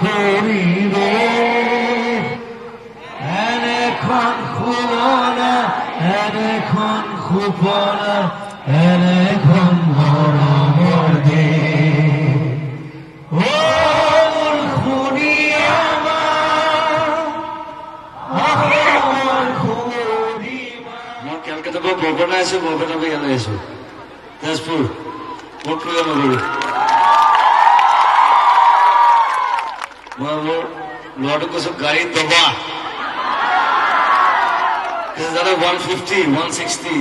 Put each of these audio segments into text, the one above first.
কৰিৰে এনেখন শুৱনা এনেখন সুপনা এনেখন মৰমৰ দেশ মোৰ শুনি আমাৰ মই কেলকাতাৰ পৰা বৰপেটা আছো বৰপেটাৰ পৰা ইয়ালৈ আছো তেজপুৰ মোৰ প্ৰিয় নগৰী মই মোৰ ল'ৰাটোক কৈছো গাড়ীত দবা দাদা 150 160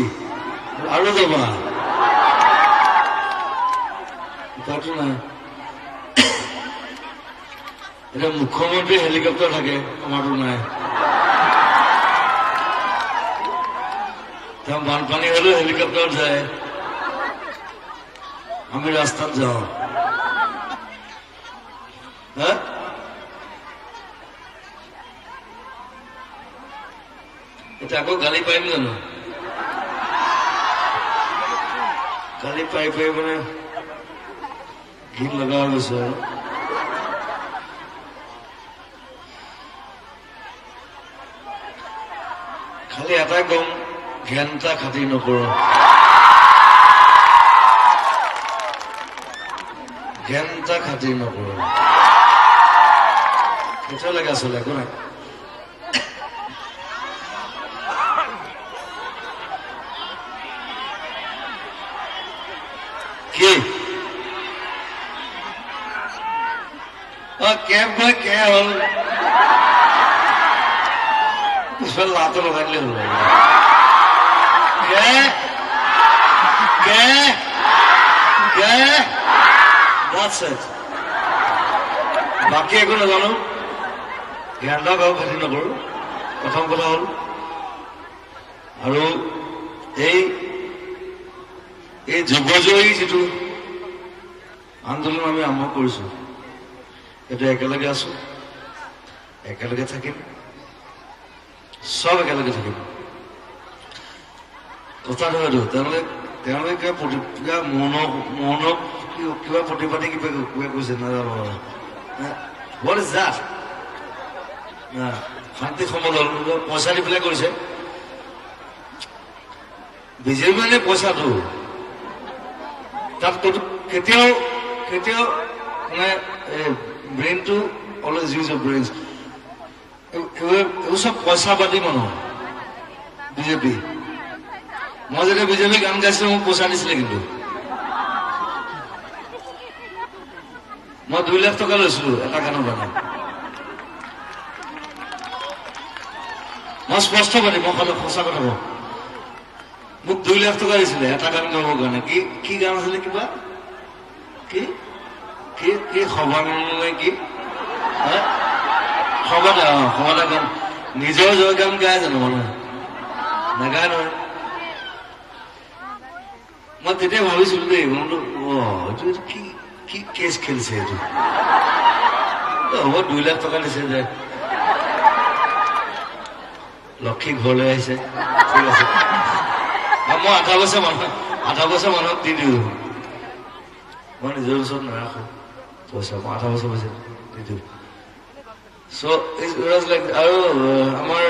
আৰু দবা তাতো নাই এতিয়া মুখ্যমন্ত্ৰী হেলিকপ্টাৰ থাকে আমাৰতো নাই তেওঁ বানপানী হলেও হেলিকপ্টাৰ যায় আমি ৰাস্তাত যাওঁ এতিয়া আকৌ গালি পাৰিম জানো গালি পাই পাই মানে ঘিন লগা হৈ গৈছে আৰু খালি এটাই কম ঘেণ্টা খাতি নকৰো ঘেণ্টা খাতি নকৰো কেতিয়ালৈকে আচলতে একো নাই কি কেব গৈ কে হল পিছফালে লাটো লগাই দিলে হল বাকী একো নাজানো জ্ঞানটা গাঁও খাতি নকৰো প্ৰথম কথা হল আৰু এই যুৱজয়ী যিটো আন্দোলন আমি আৰম্ভ কৰিছো সেইটো একেলগে আছো একেলগে থাকিম সব একেলগে থাকিম কথাটো হয়তো তেওঁলোকে কিবা মৌনক কিবা প্ৰতিবাদী কিবা কৈছে নাজানো What is that? শান্তি সম্মেলন পইচা দি পেলাই কৰিছে বিজেপি মানে পইচাটো তাত কেতিয়াও মানে ব্ৰেইনটো অলৱেজ ইউজ অফ ব্ৰেইনছ এইবোৰ চব পইচাবাদী মানুহ বিজেপি মই যেতিয়া বিজেপি গান গাইছিলো মোক পইচা দিছিলে কিন্তু মই 2 লাখ টকা লৈছিলো এটা গানৰ কাৰণে মই স্পষ্টবাদী মই সঁচা কথা কওঁ মোক 2 লাখ টকা দিছিলে এটা গান গাবৰ কাৰণে কি গান আছিলে কিবা কি খবৰ কি খবৰটা গান নিজৰ জয় গান গাই জানো মানুহে নাগায় নহয় মই তেতিয়া ভাবিছিলো দেই মনটো এইটো কি কেছ খেলিছে এইটো হ'ব 2 লাখ টকা দিছে যে লক্ষী ঘৰলৈ আহিছে ঠিক আছে মই 18 বছৰ মানুহক দি দিওঁ মই নিজৰ ওচৰত নাৰাখো পইচা মই 18 বছৰ হৈছে দি দিওঁ চ' লাইক আৰু আমাৰ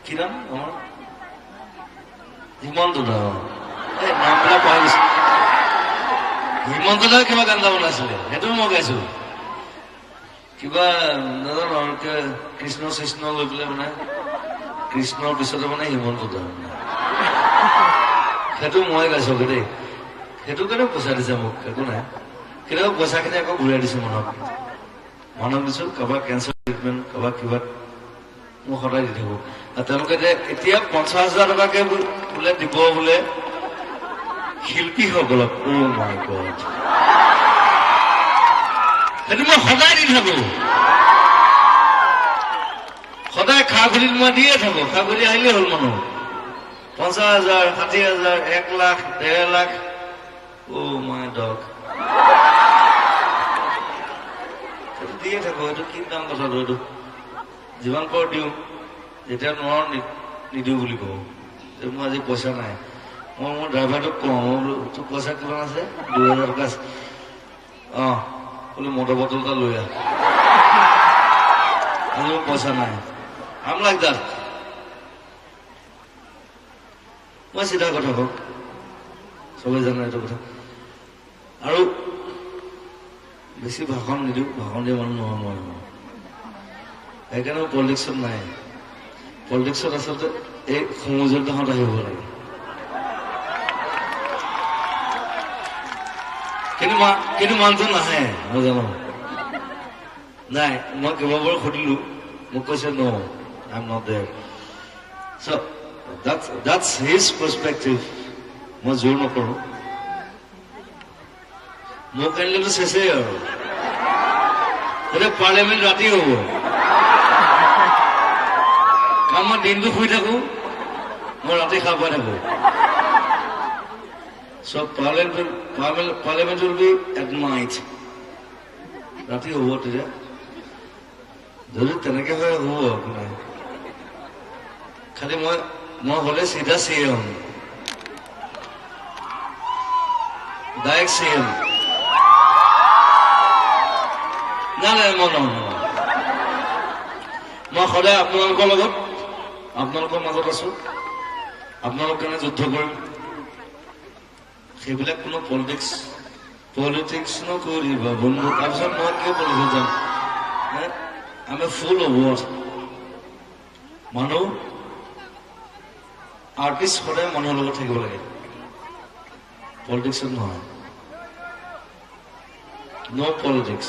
কি নাম আমাৰ হিমন্ত দা নামবিলাক পাই গৈছে হিমন্ত দা কিবা গান গাব নাছিলে সেইটো মই গাইছো কিবা নাজানো আৰু কৃষ্ণ লৈ পেলাই মানে কৃষ্ণৰ পিছতে মানে হিমন্ত দা সেইটো মই গাইছো দেই সেইটো কাৰণে পইচা দিছে মোক একো নাই কেতিয়াবা পইচাখিনি আকৌ ঘূৰাই দিছো মানুহক দিছো কাৰোবাৰ কেঞ্চাৰ ট্ৰিটমেণ্ট কাৰোবাৰ কিবা মোক সদায় দি থাকো আৰু তেওঁলোকে এতিয়া 50,000 টকাকে বোলে দিব বোলে শিল্পীসকলক মাই গড সেইটো মই সদায় দি থাকো সদায় খা খুলিত মই দিয়ে থাকো খা খুলি আহিলে হল মানুহ 50,000 60,000 1 লাখ 1.5 লাখ মাই ডগ সেইটো দিয়ে থাকো এইটো কি দাম কথাটো এইটো যিমান পাৰো দিওঁ যেতিয়া নোৱাৰো নিদিওঁ বুলি কওঁ মোৰ আজি পইচা নাই মই মোৰ ড্ৰাইভাৰটোক কওঁ মই বোলো তোৰ পইচা কিমান আছে 2,000 টকা বোলে মটৰ বটল এটা লৈ আহ আজি মোৰ পইচা নাই I'm like that মই চিধা কথা কওঁ সবাই জানে এইটো কথা আৰু বেছি ভাষণ নিদিওঁ ভাষণ দিয়া মানুহ নহয় মই সেইকাৰণে পলিটিক্সত নাই পলিটিক্সত আচলতে এই সমজুৰিতাহঁত আহিব লাগে কিন্তু মানুহটো নাহে মই জানো নাই মই কেইবাবাৰো সুধিলো মোক কৈছে no I'm not there so that's his perspective মই জোৰ নকৰো মোক কাইলৈতো চেচেই আৰু এতিয়া পাৰ্লিয়ামেণ্ট ৰাতি হ'ব কাৰণ মই দিনটো শুই থাকো মই ৰাতি খাই পাই থাকো so parliament will be at night ৰাতি হ'ব তেতিয়া যদি তেনেকে হয় হ'ব আপোনাৰ খালি মই হলে চিধা চিএম ডাইৰেক্ট চিএম নাই মই সদায় আপোনালোকৰ লগত আপোনালোকৰ মাজত আছো আপোনালোকৰ কাৰণে যুদ্ধ কৰিম সেইবিলাক কোনো পলিটিক্স নকৰিবা বন্ধু তাৰপিছত মই কিয় পলিটিক্স যাম আমি ফুল অফ ৱাৰ্ড মানুহ আৰ্টিষ্ট সদায় মানুহৰ লগত থাকিব লাগে পলিটিক্সত নহয় নো পলিটিক্স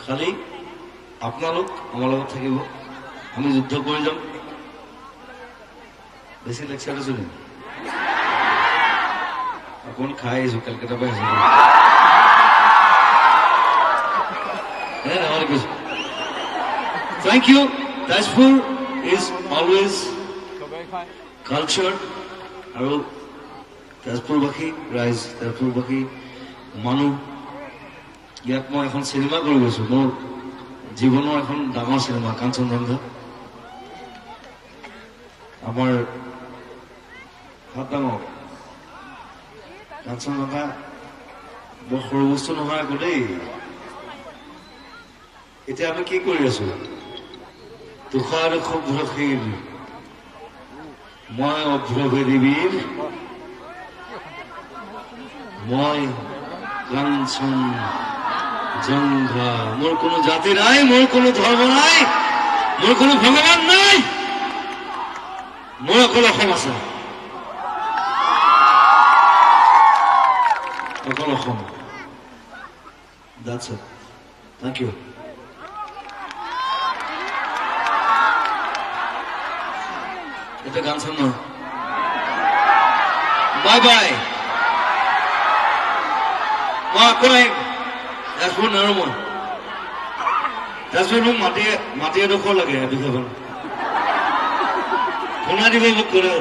খালি আপোনালোক আমাৰ লগত থাকিব আমি যুদ্ধ কৰি যাম বেছি লেকচাৰ দিছো নেকি অকণ খাই আহিছো কেলকাতা পৰা আহিছো Thank you. Tezpur is always cultured. আৰু তেজপুৰবাসী ৰাইজ তেজপুৰবাসী মানুহ ইয়াত মই এখন চিনেমা কৰি গৈছো মোৰ জীৱনৰ এখন ডাঙৰ চিনেমা কাঞ্চনজংঘা আমাৰ হাত ডাঙৰ কাঞ্চনজংঘা বৰ সৰু বস্তু নহয় আকৌ দেই এতিয়া আমি কি কৰি আছো তুষাৰ শুভ্ৰশীল মই অভ্ৰভেদীবীৰ মই কাঞ্চন জংঘা মোৰ কোনো জাতি নাই মোৰ কোনো ধৰ্ম নাই মোৰ কোনো ভগৱান নাই মোৰ অকল অসম আছে অকল Assam That's it. Thank you. এটা গান শোনো বাই বাই মই কই তেজপুৰ নেৰো মই তেজপুৰ মোক মাটি এডোখৰ লাগে এডোখৰ শুনা দিব মোক কৰে